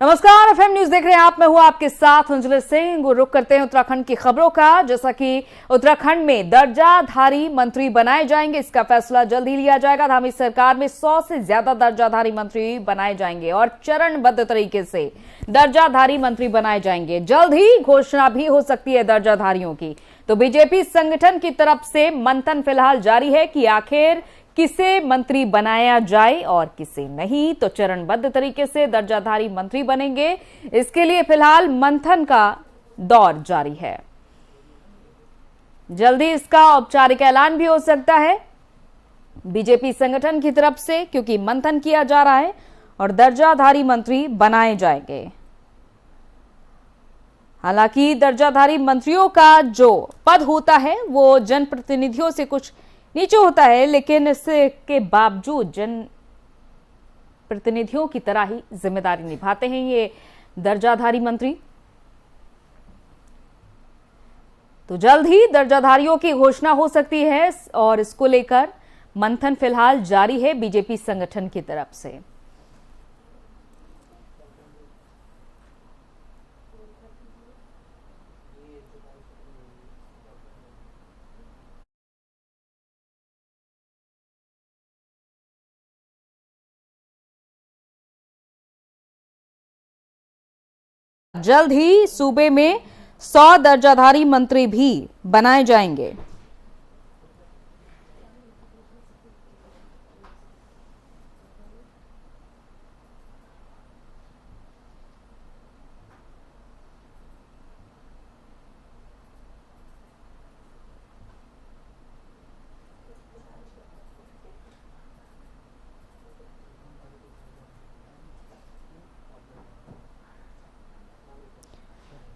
नमस्कार, FM news देख रहे हैं आप। मैं हूं आपके साथ अंजलि सिंह। रुख करते हैं उत्तराखंड की खबरों का। जैसा कि उत्तराखंड में दर्जाधारी मंत्री बनाए जाएंगे, इसका फैसला जल्द ही लिया जाएगा। धामी सरकार में 100 से ज्यादा दर्जाधारी मंत्री बनाए जाएंगे और चरणबद्ध तरीके से दर्जाधारी मंत्री बनाए जाएंगे। जल्द ही घोषणा भी हो सकती है दर्जाधारियों की। तो बीजेपी संगठन की तरफ से मंथन फिलहाल जारी है कि आखिर किसे मंत्री बनाया जाए और किसे नहीं। तो चरणबद्ध तरीके से दर्जाधारी मंत्री बनेंगे, इसके लिए फिलहाल मंथन का दौर जारी है। जल्दी इसका औपचारिक ऐलान भी हो सकता है बीजेपी संगठन की तरफ से, क्योंकि मंथन किया जा रहा है और दर्जाधारी मंत्री बनाए जाएंगे। हालांकि दर्जाधारी मंत्रियों का जो पद होता है वो जनप्रतिनिधियों से कुछ नीचे होता है, लेकिन इसके बावजूद जन प्रतिनिधियों की तरह ही जिम्मेदारी निभाते हैं ये दर्जाधारी मंत्री। तो जल्द ही दर्जाधारियों की घोषणा हो सकती है और इसको लेकर मंथन फिलहाल जारी है बीजेपी संगठन की तरफ से। जल्द ही सूबे में 100 दर्जाधारी मंत्री भी बनाए जाएंगे।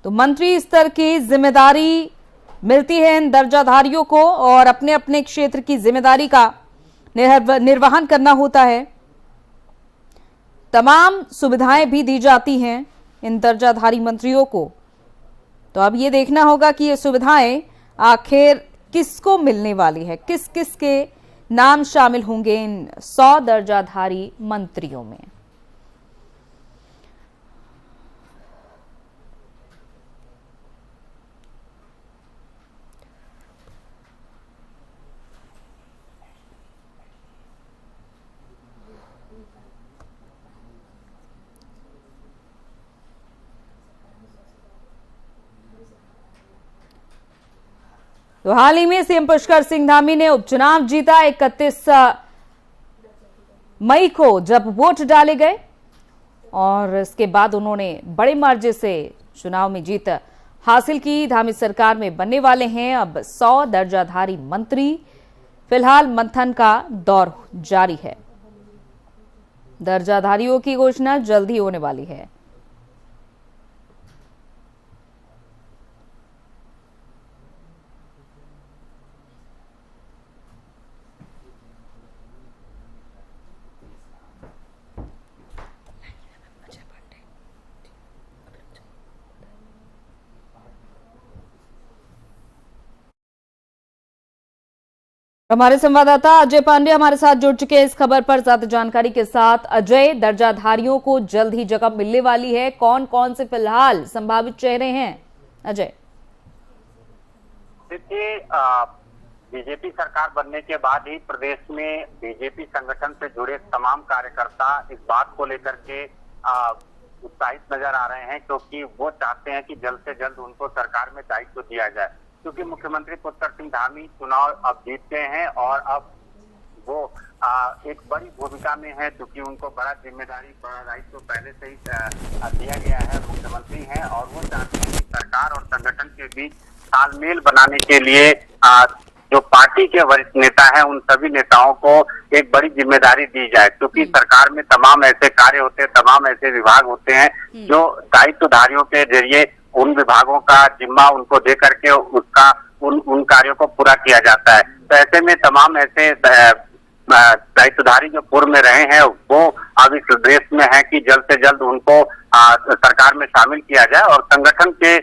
तो मंत्री स्तर की जिम्मेदारी मिलती है इन दर्जाधारियों को और अपने अपने क्षेत्र की जिम्मेदारी का निर्वहन करना होता है। तमाम सुविधाएं भी दी जाती हैं इन दर्जाधारी मंत्रियों को। तो अब ये देखना होगा कि ये सुविधाएं आखिर किसको मिलने वाली है, किस किस के नाम शामिल होंगे इन 100 दर्जाधारी मंत्रियों में। तो हाल ही में सीएम पुष्कर सिंह धामी ने उपचुनाव जीता। 31 मई को जब वोट डाले गए और इसके बाद उन्होंने बड़े मार्जिन से चुनाव में जीत हासिल की। धामी सरकार में बनने वाले हैं अब 100 दर्जाधारी मंत्री। फिलहाल मंथन का दौर जारी है। दर्जाधारियों की घोषणा जल्द ही होने वाली है। हमारे संवाददाता अजय पांडे हमारे साथ जुड़ चुके हैं इस खबर पर ज्यादा जानकारी के साथ। अजय, दर्जाधारियों को जल्द ही जगह मिलने वाली है, कौन कौन से फिलहाल संभावित चेहरे हैं? अजय, देखिए, बीजेपी सरकार बनने के बाद ही प्रदेश में बीजेपी संगठन से जुड़े तमाम कार्यकर्ता इस बात को लेकर के उत्साहित नजर आ रहे हैं, क्योंकि वो चाहते हैं कि जल्द से जल्द उनको सरकार में दायित्व दिया जाए। क्योंकि मुख्यमंत्री पुष्कर सिंह धामी चुनाव अब जीत गए हैं और अब वो एक बड़ी भूमिका में है, क्योंकि उनको बड़ा जिम्मेदारी, बड़ा दायित्व पहले से ही दिया गया है। मुख्यमंत्री हैं और वो चाहते हैं कि सरकार और संगठन के बीच तालमेल बनाने के लिए जो पार्टी के वरिष्ठ नेता हैं उन सभी नेताओं को एक बड़ी जिम्मेदारी दी जाए। क्योंकि सरकार में तमाम ऐसे कार्य होते हैं, तमाम ऐसे विभाग होते हैं जो दायित्वधारियों के जरिए उन विभागों का जिम्मा उनको दे करके उसका उन कार्यों को पूरा किया जाता है। तो ऐसे में तमाम ऐसे दायित्वधारी जो पूर्व में रहे हैं वो अब इस देश में है कि जल्द से जल्द उनको सरकार में शामिल किया जाए। और संगठन के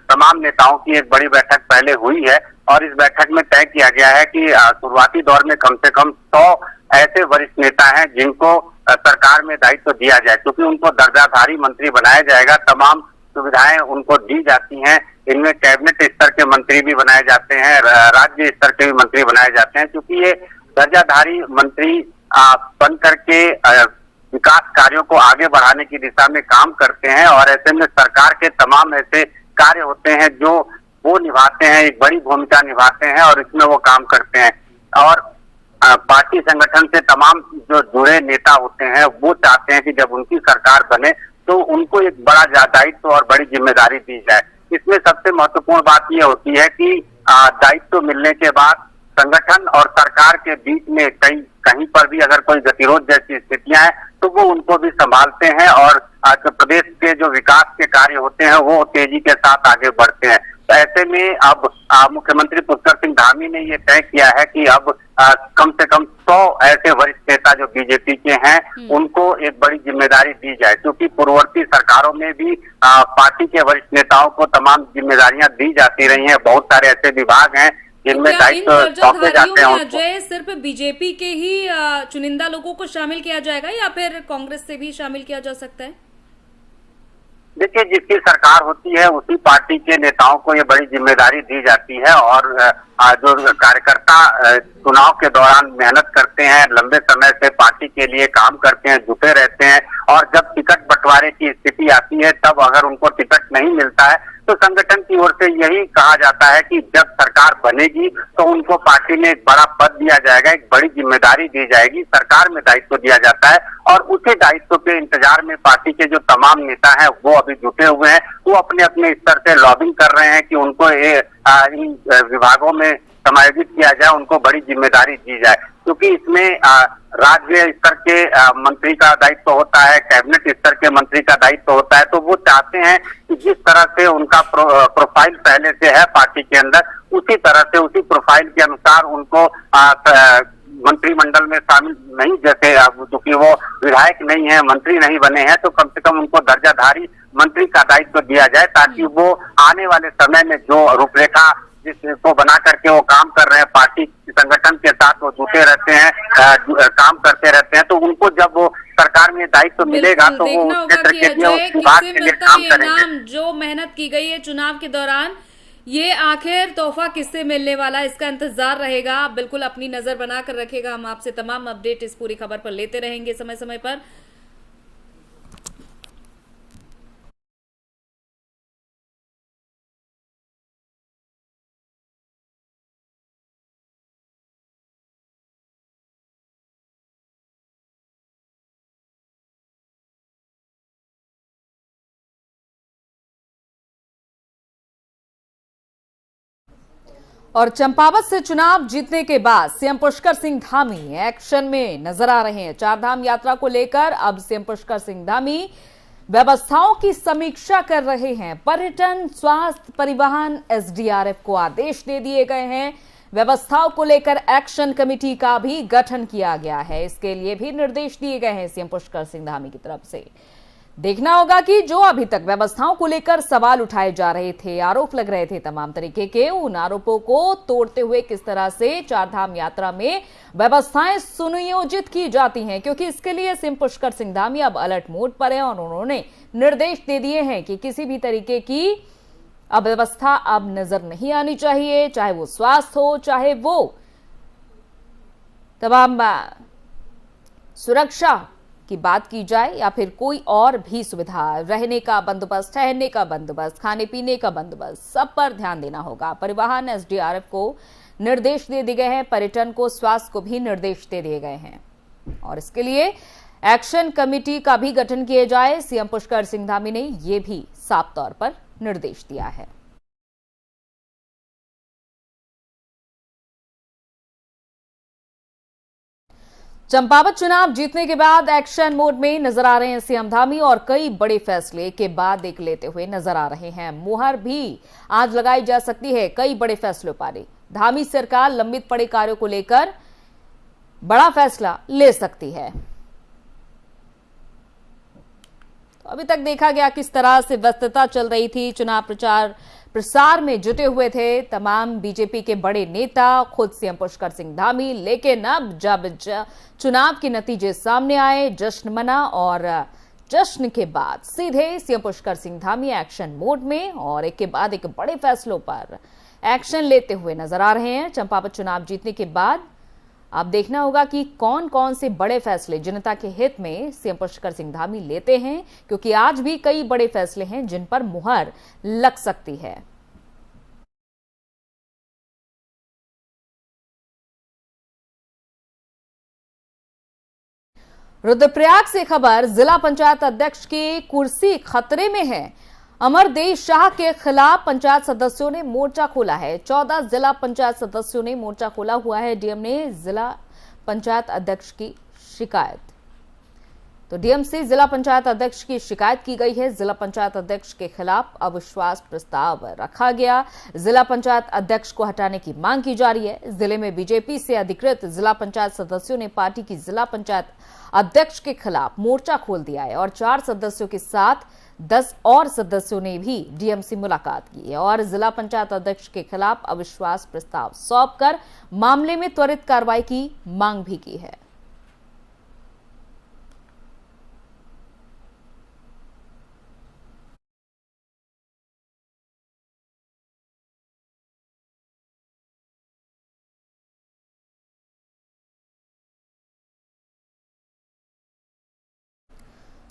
तमाम नेताओं की एक बड़ी बैठक पहले हुई है और इस बैठक में तय किया गया है कि शुरुआती दौर में कम से कम 100 ऐसे वरिष्ठ नेता हैं जिनको सरकार में दायित्व दिया जाए, क्योंकि उनको दर्जाधारी मंत्री बनाया जाएगा। तमाम सुविधाएं उनको दी जाती हैं। इनमें कैबिनेट स्तर के मंत्री भी बनाए जाते हैं, राज्य स्तर के भी मंत्री बनाए जाते हैं, क्योंकि ये दर्जाधारी मंत्री बन करके विकास कार्यों को आगे बढ़ाने की दिशा में काम करते हैं। और ऐसे में सरकार के तमाम ऐसे कार्य होते हैं जो वो निभाते हैं, एक बड़ी भूमिका निभाते हैं और इसमें वो काम करते हैं। और पार्टी संगठन से तमाम जो जुड़े नेता होते हैं वो चाहते हैं कि जब उनकी सरकार बने तो उनको एक बड़ा दायित्व और बड़ी जिम्मेदारी दी जाए। इसमें सबसे महत्वपूर्ण बात यह होती है कि दायित्व मिलने के बाद संगठन और सरकार के बीच में कहीं पर भी अगर कोई गतिरोध जैसी स्थितियां हैं तो वो उनको भी संभालते हैं और प्रदेश के जो विकास के कार्य होते हैं वो तेजी के साथ आगे बढ़ते हैं। तो ऐसे में अब मुख्यमंत्री पुष्कर सिंह धामी ने ये तय किया है कि अब कम से कम 100 ऐसे वरिष्ठ नेता जो बीजेपी के हैं उनको एक बड़ी जिम्मेदारी दी जाए, क्योंकि पूर्ववर्ती सरकारों में भी पार्टी के वरिष्ठ नेताओं को तमाम जिम्मेदारियां दी जाती रही हैं। बहुत सारे ऐसे विभाग हैं जिनमें दायित्व सौंपे जाते हैं। अजय, सिर्फ बीजेपी के ही चुनिंदा लोगों को शामिल किया जाएगा या फिर कांग्रेस से भी शामिल किया जा सकता है? देखिए, जिसकी सरकार होती है उसी पार्टी के नेताओं को ये बड़ी जिम्मेदारी दी जाती है और जो कार्यकर्ता चुनाव के दौरान मेहनत करते हैं, लंबे समय से पार्टी के लिए काम करते हैं, जुटे रहते हैं और जब टिकट बंटवारे की स्थिति आती है तब अगर उनको टिकट नहीं मिलता है तो संगठन की ओर से यही कहा जाता है कि जब सरकार बनेगी तो उनको पार्टी में एक बड़ा पद दिया जाएगा, एक बड़ी जिम्मेदारी दी जाएगी, सरकार में दायित्व दिया जाता है और उसी दायित्व के इंतजार में पार्टी के जो तमाम नेता हैं वो अभी जुटे हुए हैं। वो अपने अपने स्तर से लॉबिंग कर रहे हैं कि उनको इन विभागों में समायोजित किया जाए, उनको बड़ी जिम्मेदारी दी जाए, क्योंकि इसमें राज्य स्तर के मंत्री का दायित्व होता है, कैबिनेट स्तर के मंत्री का दायित्व होता है। तो वो चाहते हैं कि जिस तरह से उनका प्रोफाइल पहले से है पार्टी के अंदर, उसी तरह से उसी प्रोफाइल के अनुसार उनको मंत्रिमंडल में शामिल नहीं, जैसे क्योंकि वो विधायक नहीं है, मंत्री नहीं बने हैं, तो कम से कम उनको दर्जाधारी मंत्री का दायित्व दिया जाए ताकि वो आने वाले समय में जो रूपरेखा जिसको बना करके वो काम कर रहे हैं, पार्टी संगठन के साथ वो जुटे रहते हैं, काम करते रहते हैं, तो उनको जब वो सरकार में दायित्व मिलेगा तो वो क्षेत्र के लिए, उस विभाग के लिए काम करेंगे। जो मेहनत की गई है चुनाव के दौरान, ये आखिर तोहफा किससे मिलने वाला है, इसका इंतजार रहेगा। आप बिल्कुल अपनी नजर बनाकर रखेगा, हम आपसे तमाम अपडेट इस पूरी खबर पर लेते रहेंगे समय समय पर। और चंपावत से चुनाव जीतने के बाद सीएम पुष्कर सिंह धामी एक्शन में नजर आ रहे हैं। चारधाम यात्रा को लेकर अब सीएम पुष्कर सिंह धामी व्यवस्थाओं की समीक्षा कर रहे हैं। पर्यटन, स्वास्थ्य, परिवहन, एसडीआरएफ को आदेश दे दिए गए हैं। व्यवस्थाओं को लेकर एक्शन कमेटी का भी गठन किया गया है। इसके लिए भी निर्देश दिए गए हैं सीएम पुष्कर सिंह धामी की तरफ से। देखना होगा कि जो अभी तक व्यवस्थाओं को लेकर सवाल उठाए जा रहे थे, आरोप लग रहे थे तमाम तरीके के, उन आरोपों को तोड़ते हुए किस तरह से चारधाम यात्रा में व्यवस्थाएं सुनियोजित की जाती हैं, क्योंकि इसके लिए सीएम पुष्कर सिंह धामी अब अलर्ट मोड पर है और उन्होंने निर्देश दे दिए हैं कि किसी भी तरीके की अव्यवस्था अब नजर नहीं आनी चाहिए, चाहे वो स्वास्थ्य हो, चाहे वो तमाम सुरक्षा की बात की जाए या फिर कोई और भी सुविधा, रहने का बंदोबस्त, ठहरने का बंदोबस्त, खाने पीने का बंदोबस्त, सब पर ध्यान देना होगा। परिवहन, एसडीआरएफ को निर्देश दे दिए गए हैं, पर्यटन को, स्वास्थ्य को भी निर्देश दे दिए गए हैं और इसके लिए एक्शन कमेटी का भी गठन किया जाए। सीएम पुष्कर सिंह धामी ने यह भी साफ तौर पर निर्देश दिया है। चंपावत चुनाव जीतने के बाद एक्शन मोड में नजर आ रहे हैं सीएम धामी और कई बड़े फैसले के बाद देख लेते हुए नजर आ रहे हैं। मुहर भी आज लगाई जा सकती है कई बड़े फैसलों पर। धामी सरकार लंबित पड़े कार्यों को लेकर बड़ा फैसला ले सकती है। तो अभी तक देखा गया किस तरह से व्यस्तता चल रही थी, चुनाव प्रचार प्रसार में जुटे हुए थे तमाम बीजेपी के बड़े नेता, खुद सीएम पुष्कर सिंह धामी। लेकिन अब जब चुनाव के नतीजे सामने आए, जश्न मना और जश्न के बाद सीधे CM Pushkar Singh Dhami action mode में और एक के बाद एक बड़े फैसलों पर एक्शन लेते हुए नजर आ रहे हैं। चंपावत चुनाव जीतने के बाद अब देखना होगा कि कौन कौन से बड़े फैसले जनता के हित में सीएम पुष्कर सिंह धामी लेते हैं, क्योंकि आज भी कई बड़े फैसले हैं जिन पर मुहर लग सकती है। रुद्रप्रयाग से खबर, जिला पंचायत अध्यक्ष की कुर्सी खतरे में है। अमरदेश शाह के खिलाफ पंचायत सदस्यों ने मोर्चा खोला है। 14 जिला पंचायत सदस्यों ने मोर्चा खोला हुआ है। डीएम ने जिला पंचायत अध्यक्ष की शिकायत, तो डीएम से जिला पंचायत अध्यक्ष की शिकायत की गई है। जिला पंचायत अध्यक्ष के खिलाफ अविश्वास प्रस्ताव रखा गया। जिला पंचायत अध्यक्ष को हटाने की मांग की जा रही है। जिले में बीजेपी से अधिकृत जिला पंचायत सदस्यों ने पार्टी की जिला पंचायत अध्यक्ष के खिलाफ मोर्चा खोल दिया है और 4 सदस्यों के साथ 10 और सदस्यों ने भी डीएम से मुलाकात की है और जिला पंचायत अध्यक्ष के खिलाफ अविश्वास प्रस्ताव सौंपकर मामले में त्वरित कार्रवाई की मांग भी की है।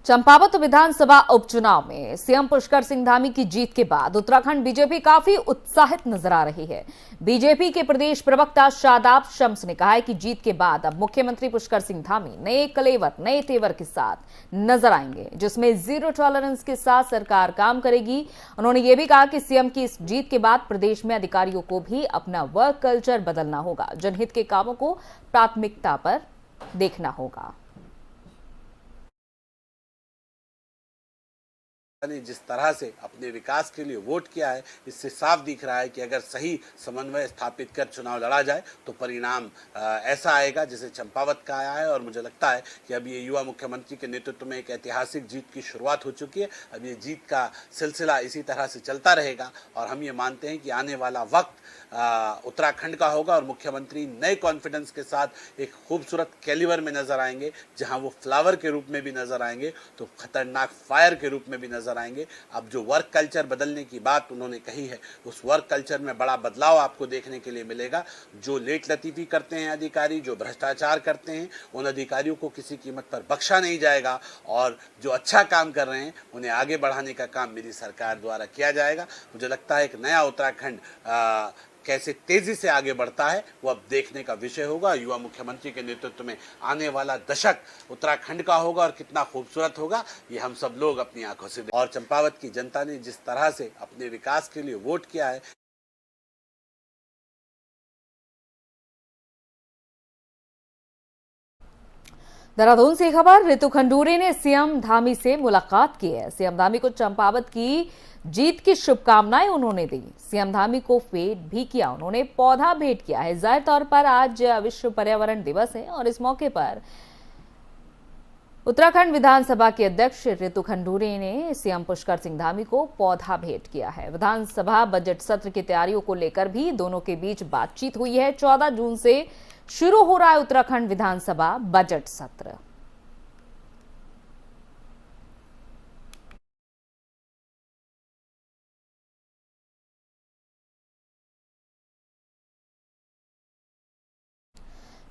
चंपावत विधानसभा उपचुनाव में सीएम पुष्कर सिंह धामी की जीत के बाद उत्तराखंड बीजेपी काफी उत्साहित नजर आ रही है। बीजेपी के प्रदेश प्रवक्ता शादाब शम्स ने कहा है कि जीत के बाद अब मुख्यमंत्री पुष्कर सिंह धामी नए कलेवर, नए तेवर के साथ नजर आएंगे, जिसमें जीरो टॉलरेंस के साथ सरकार काम करेगी। उन्होंने ये भी कहा कि सीएम की इस जीत के बाद प्रदेश में अधिकारियों को भी अपना वर्क कल्चर बदलना होगा। जनहित के कामों को प्राथमिकता पर देखना होगा। ने जिस तरह से अपने विकास के लिए वोट किया है, इससे साफ दिख रहा है कि अगर सही समन्वय स्थापित कर चुनाव लड़ा जाए तो परिणाम ऐसा आएगा जैसे चंपावत का आया है। और मुझे लगता है कि अब ये युवा मुख्यमंत्री के नेतृत्व में एक ऐतिहासिक जीत की शुरुआत हो चुकी है। अब ये जीत का सिलसिला इसी तरह से चलता रहेगा और हम ये मानते हैं कि आने वाला वक्त उत्तराखंड का होगा और मुख्यमंत्री नए कॉन्फिडेंस के साथ एक खूबसूरत कैलिबर में नजर आएंगे। जहां वो फ्लावर के रूप में भी नजर आएंगे तो खतरनाक फायर के रूप में भी नजर आएंगे। अब जो वर्क कल्चर बदलने की बात उन्होंने कही है, उस वर्क कल्चर में बड़ा बदलाव आपको देखने के लिए मिलेगा। जो लेट लतीफी करते हैं अधिकारी, जो भ्रष्टाचार करते हैं, उन अधिकारियों को किसी कीमत पर बख्शा नहीं जाएगा और जो अच्छा काम कर रहे हैं उन्हें आगे बढ़ाने का काम मेरी सरकार द्वारा किया जाएगा। मुझे लगता है एक नया उत्तराखंड कैसे तेजी से आगे बढ़ता है वो अब देखने का विषय होगा। युवा मुख्यमंत्री के नेतृत्व में आने वाला दशक उत्तराखंड का होगा और कितना खूबसूरत होगा ये हम सब लोग अपनी आंखों से और चंपावत की जनता ने जिस तरह से अपने विकास के लिए वोट किया है। देहरादून से खबर, रितु खंडूरी ने सीएम धामी से मुलाकात की है। सीएम धामी को चंपावत की जीत की शुभकामनाएं उन्होंने दी। सीएम धामी को भेंट भी किया, उन्होंने पौधा भेंट किया है। जाहिर तौर पर आज विश्व पर्यावरण दिवस है और इस मौके पर उत्तराखंड विधानसभा के अध्यक्ष रितु खंडूरी ने सीएम पुष्कर सिंह धामी को पौधा भेंट किया है। विधानसभा बजट सत्र की तैयारियों को लेकर भी दोनों के बीच बातचीत हुई है। 14 जून से शुरू हो रहा है उत्तराखंड विधानसभा बजट सत्र।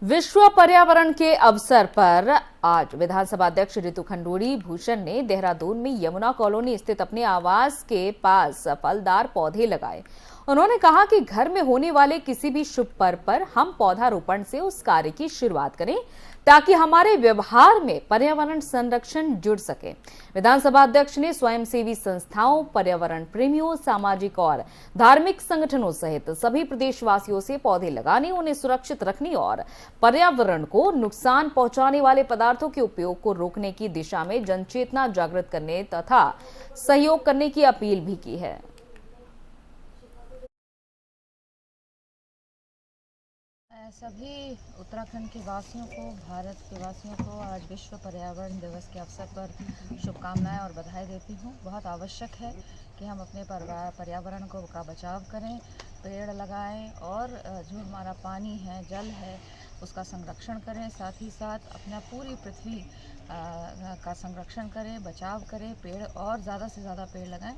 विश्व पर्यावरण के अवसर पर आज विधानसभा अध्यक्ष रितु खंडूरी भूषण ने देहरादून में यमुना कॉलोनी स्थित अपने आवास के पास फलदार पौधे लगाए। उन्होंने कहा कि घर में होने वाले किसी भी शुभ पर्व पर हम पौधारोपण से उस कार्य की शुरुआत करें ताकि हमारे व्यवहार में पर्यावरण संरक्षण जुड़ सके। विधानसभा अध्यक्ष ने स्वयंसेवी संस्थाओं, पर्यावरण प्रेमियों, सामाजिक और धार्मिक संगठनों सहित सभी प्रदेशवासियों से पौधे लगाने, उन्हें सुरक्षित रखने और पर्यावरण को नुकसान पहुंचाने वाले पदार्थों के उपयोग को रोकने की दिशा में जनचेतना जागृत करने तथा सहयोग करने की अपील भी की है। सभी उत्तराखंड के वासियों को, भारत के वासियों को आज विश्व पर्यावरण दिवस के अवसर पर शुभकामनाएं और बधाई देती हूं। बहुत आवश्यक है कि हम अपने पर्यावरण को का बचाव करें, पेड़ लगाएं और जो हमारा पानी है, जल है, उसका संरक्षण करें। साथ ही साथ अपना पूरी पृथ्वी का संरक्षण करें, बचाव करें, पेड़ और ज़्यादा से ज़्यादा पेड़ लगाएं।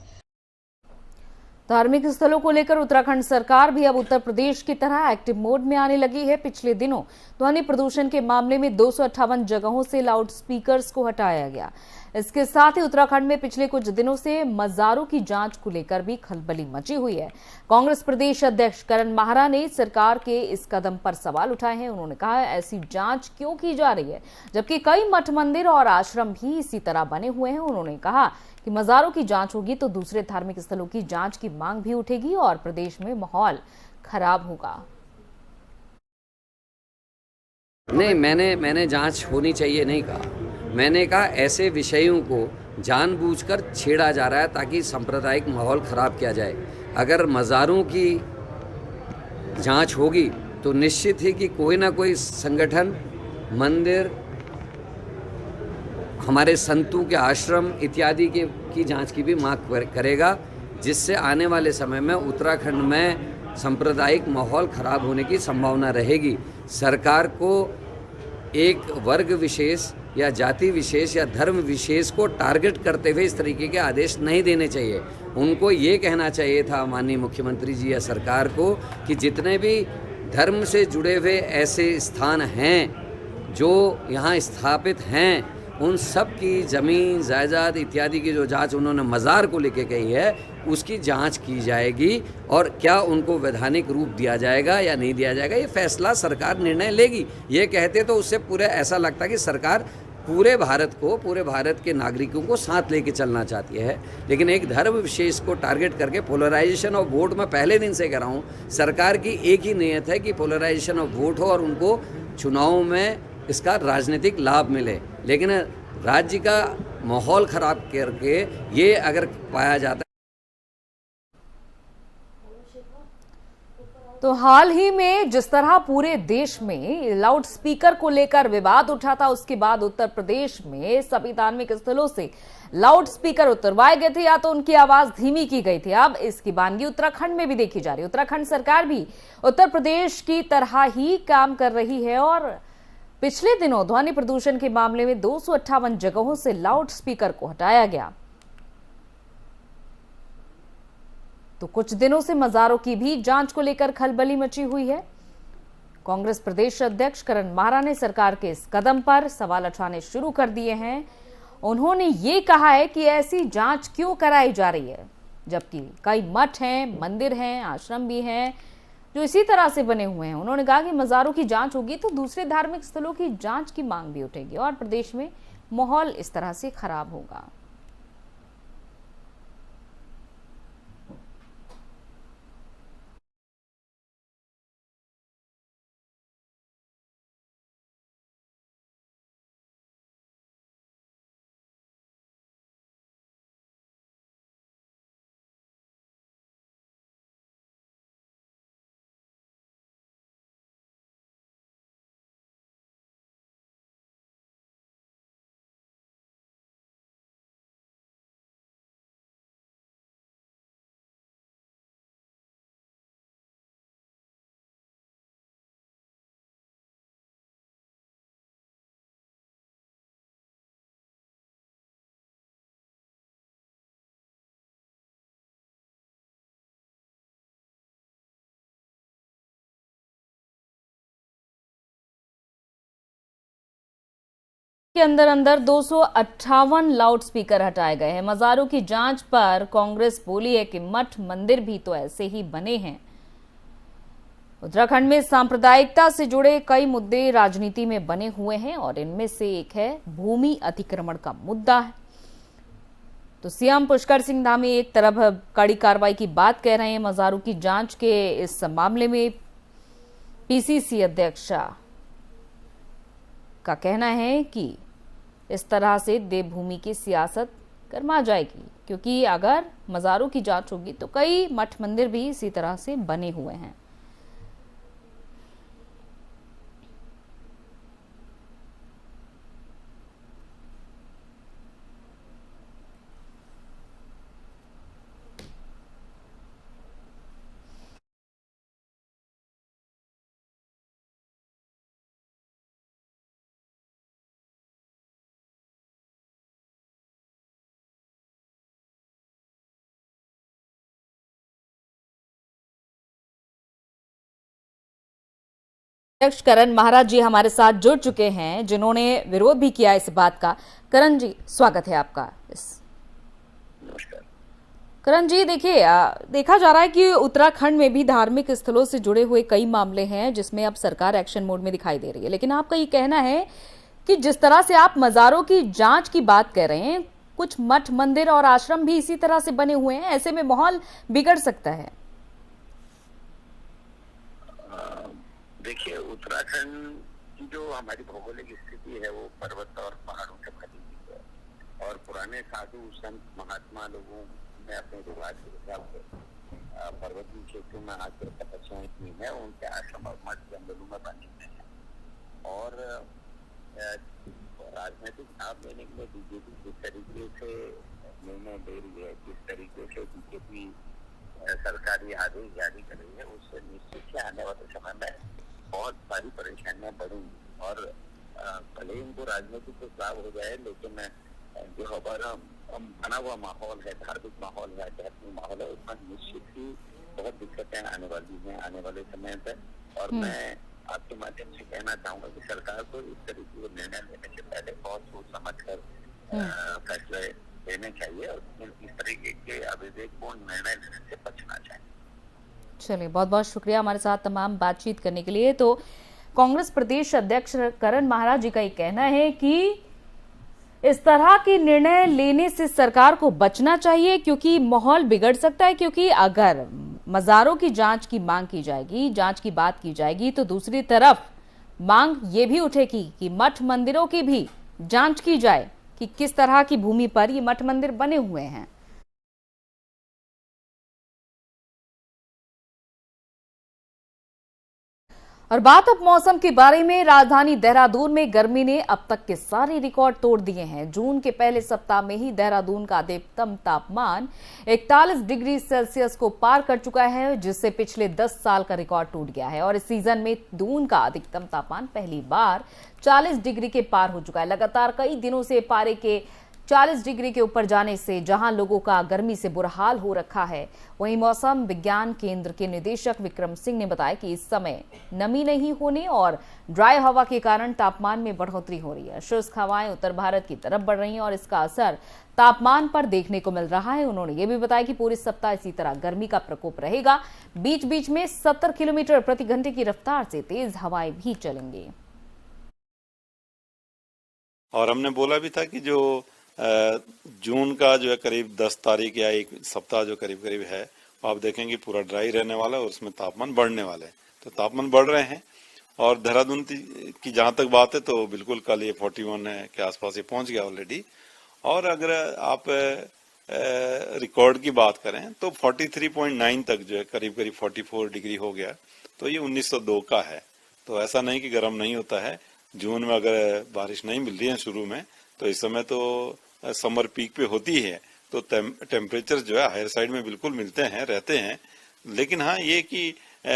धार्मिक स्थलों को लेकर उत्तराखंड सरकार भी अब उत्तर प्रदेश की तरह एक्टिव मोड में आने लगी है। पिछले दिनों ध्वनि प्रदूषण के मामले में 258 जगहों से लाउड स्पीकर्स को हटाया गया। इसके साथ ही उत्तराखंड में पिछले कुछ दिनों से मज़ारों की जांच को लेकर भी खलबली मची हुई है। कांग्रेस प्रदेश अध्यक्ष करण माहरा ने सरकार के इस कदम पर सवाल उठाए हैं। उन्होंने कहा, ऐसी जांच क्यों की जा रही है, जबकि कई मठ मंदिर और आश्रम भी इसी तरह बने हुए हैं। उन्होंने कहा कि मज़ारों की जांच होगी तो दूसरे धार्मिक स्थलों की जांच की मांग भी उठेगी और प्रदेश में माहौल खराब होगा। नहीं, मैंने जांच होनी चाहिए नहीं कहा। मैंने कहा ऐसे विषयों को जानबूझकर छेड़ा जा रहा है ताकि सांप्रदायिक माहौल खराब किया जाए। अगर मज़ारों की जांच होगी तो निश्चित ही कि कोई ना कोई संगठन, मंदिर, हमारे संतों के आश्रम इत्यादि की जांच की भी मांग करेगा, जिससे आने वाले समय में उत्तराखंड में सांप्रदायिक माहौल खराब होने की संभावना रहेगी। सरकार को एक वर्ग विशेष या जाति विशेष या धर्म विशेष को टारगेट करते हुए इस तरीके के आदेश नहीं देने चाहिए। उनको ये कहना चाहिए था माननीय मुख्यमंत्री जी या सरकार को कि जितने भी धर्म से जुड़े हुए ऐसे स्थान हैं जो यहाँ स्थापित हैं, उन सब की ज़मीन जायदाद इत्यादि की जो जांच उन्होंने मज़ार को लेके कही है, उसकी जांच की जाएगी और क्या उनको वैधानिक रूप दिया जाएगा या नहीं दिया जाएगा, ये फैसला सरकार निर्णय लेगी। ये कहते तो उससे पूरे ऐसा लगता कि सरकार पूरे भारत के नागरिकों को साथ लेके चलना चाहती है, लेकिन एक धर्म विशेष को टारगेट करके पोलराइजेशन ऑफ वोट, मैं पहले दिन से कह रहा हूँ, सरकार की एक ही नीयत है कि पोलराइजेशन ऑफ वोट हो और उनको चुनाव में इसका राजनीतिक लाभ मिले। लेकिन राज्य का माहौल खराब करके ये अगर पाया जाता है। तो हाल ही में जिस तरह पूरे देश में लाउड स्पीकर को लेकर विवाद उठा था, उसके बाद उत्तर प्रदेश में सभी धार्मिक स्थलों से लाउड स्पीकर उतरवाए गए थे या तो उनकी आवाज धीमी की गई थी। अब इसकी वानगी उत्तराखंड में भी देखी जा रही है। उत्तराखंड सरकार भी उत्तर प्रदेश की तरह ही काम कर रही है और पिछले दिनों ध्वनि प्रदूषण के मामले में 258 जगहों से लाउड स्पीकर को हटाया गया। तो कुछ दिनों से मज़ारों की भी जांच को लेकर खलबली मची हुई है। कांग्रेस प्रदेश अध्यक्ष करण माहरा ने सरकार के इस कदम पर सवाल उठाने शुरू कर दिए हैं। उन्होंने ये कहा है कि ऐसी जांच क्यों कराई जा रही है, जबकि कई मठ हैं, मंदिर हैं, आश्रम भी हैं जो इसी तरह से बने हुए हैं। उन्होंने कहा कि मज़ारों की जांच होगी तो दूसरे धार्मिक स्थलों की जांच की मांग भी उठेगी और प्रदेश में माहौल इस तरह से खराब होगा। के अंदर 258 लाउड स्पीकर हटाए गए हैं। मज़ारों की जांच पर कांग्रेस बोली है कि मठ मंदिर भी तो ऐसे ही बने हैं। उत्तराखंड में सांप्रदायिकता से जुड़े कई मुद्दे राजनीति में बने हुए हैं और इनमें से एक है भूमि अतिक्रमण का मुद्दा है। तो सीएम पुष्कर सिंह धामी एक तरफ कड़ी कार्रवाई की बात कह रहे हैं मज़ारों की जांच के इस मामले में। पीसीसी अध्यक्ष का कहना है कि इस तरह से देवभूमि की सियासत गरमा जाएगी, क्योंकि अगर मज़ारों की जांच होगी तो कई मठ मंदिर भी इसी तरह से बने हुए हैं। अध्यक्ष करण महाराज जी हमारे साथ जुड़ चुके हैं, जिन्होंने विरोध भी किया इस बात का। करण जी, स्वागत है आपका। करण जी, देखिए, देखा जा रहा है कि उत्तराखंड में भी धार्मिक स्थलों से जुड़े हुए कई मामले हैं जिसमें अब सरकार एक्शन मोड में दिखाई दे रही है, लेकिन आपका ये कहना है कि जिस तरह से आप मज़ारों की जांच की बात कर रहे हैं, कुछ मठ मंदिर और आश्रम भी इसी तरह से बने हुए हैं, ऐसे में माहौल बिगड़ सकता है। देखिए, उत्तराखंड की जो हमारी भौगोलिक स्थिति है वो पर्वत और पहाड़ों से भरी हुई है और पुराने साधु संत महात्मा लोगों ने अपने रिवाज के हिसाब से पर्वतीय क्षेत्रों में आकर तपस्याएं की है, उनके आश्रम और मठ जंगलों में बने हुए हैं। और राजनीतिक लाभ लेने के लिए बीजेपी जिस तरीके से निर्णय ले रही है, जिस तरीके से बीजेपी सरकारी आदेश जारी कर रही है, उससे निश्चित ही आने वाले समय में बहुत सारी परेशानियां बढ़ेंगी। और भले इनको राजनीतिक कुछ लाभ हो जाए, लेकिन जो हमारा बना हुआ माहौल है, धार्मिक माहौल है, आध्यात्मिक माहौल है, उसमें निश्चित ही बहुत दिक्कतें आने वाली हैं आने वाले समय तक। और मैं आपके माध्यम से कहना चाहूंगा कि सरकार को इस तरीके के निर्णय लेने से पहले बहुत सोच समझ कर फैसले लेने चाहिए और इस तरीके के अविवेकपूर्ण निर्णय लेने से बचना चाहिए। चलिए, बहुत बहुत शुक्रिया हमारे साथ तमाम बातचीत करने के लिए। तो कांग्रेस प्रदेश अध्यक्ष करण महाराज जी का ये कहना है कि इस तरह के निर्णय लेने से सरकार को बचना चाहिए क्योंकि माहौल बिगड़ सकता है, क्योंकि अगर मज़ारों की जांच की मांग की जाएगी, जांच की बात की जाएगी, तो दूसरी तरफ मांग ये भी उठेगी कि मठ मंदिरों की भी जांच की जाए कि किस तरह की भूमि पर ये मठ मंदिर बने हुए हैं। और बात अब मौसम के बारे में। राजधानी देहरादून में गर्मी ने अब तक के सारे रिकॉर्ड तोड़ दिए हैं। जून के पहले सप्ताह में ही देहरादून का अधिकतम तापमान 41 डिग्री सेल्सियस को पार कर चुका है, जिससे पिछले 10 साल का रिकॉर्ड टूट गया है। और इस सीजन में दून का अधिकतम तापमान पहली बार 40 डिग्री के पार हो चुका है। लगातार कई दिनों से पारे के 40 डिग्री के ऊपर जाने से जहां लोगों का गर्मी से बुरा हाल हो रखा है, वहीं मौसम विज्ञान केंद्र के निदेशक विक्रम सिंह ने बताया कि इस समय नमी नहीं होने और ड्राई हवा के कारण तापमान में बढ़ोतरी हो रही है। शुष्क हवाएं उत्तर भारत की तरफ बढ़ रही हैं और इसका असर तापमान पर देखने को मिल रहा है। उन्होंने ये भी बताया कि पूरे सप्ताह इसी तरह गर्मी का प्रकोप रहेगा। बीच बीच में 70 किलोमीटर प्रति घंटे की रफ्तार से तेज हवाएं भी चलेंगी। और हमने बोला भी था कि जो जून का जो है करीब 10 तारीख या एक सप्ताह जो करीब करीब है, आप देखेंगे पूरा ड्राई रहने वाला है और उसमें तापमान बढ़ने वाले हैं। तो तापमान बढ़ रहे हैं और देहरादून की जहां तक बात है तो बिल्कुल कल ये 41 के आसपास ये पहुंच गया ऑलरेडी। और अगर आप रिकॉर्ड की बात करें तो 43.9 तक जो है करीब करीब 44 डिग्री हो गया। तो ये 1902 का है। तो ऐसा नहीं कि गर्म नहीं होता है। जून में अगर बारिश नहीं मिल रही है शुरू में, तो इस समय तो समर पीक पे होती है, तो टेम्परेचर जो है हायर साइड में बिल्कुल मिलते हैं, रहते हैं। लेकिन हाँ, ये कि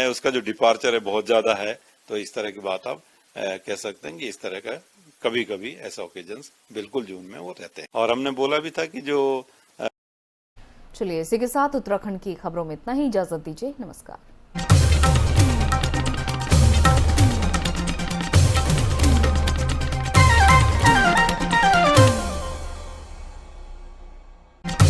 उसका जो डिपार्चर है बहुत ज्यादा है, तो इस तरह की बात आप कह सकते हैं कि इस तरह का कभी कभी ऐसा ओकेजन्स बिल्कुल जून में वो रहते हैं। और हमने बोला भी था कि जो चलिए, इसी के साथ उत्तराखंड की खबरों में इतना ही। इजाजत दीजिए, नमस्कार।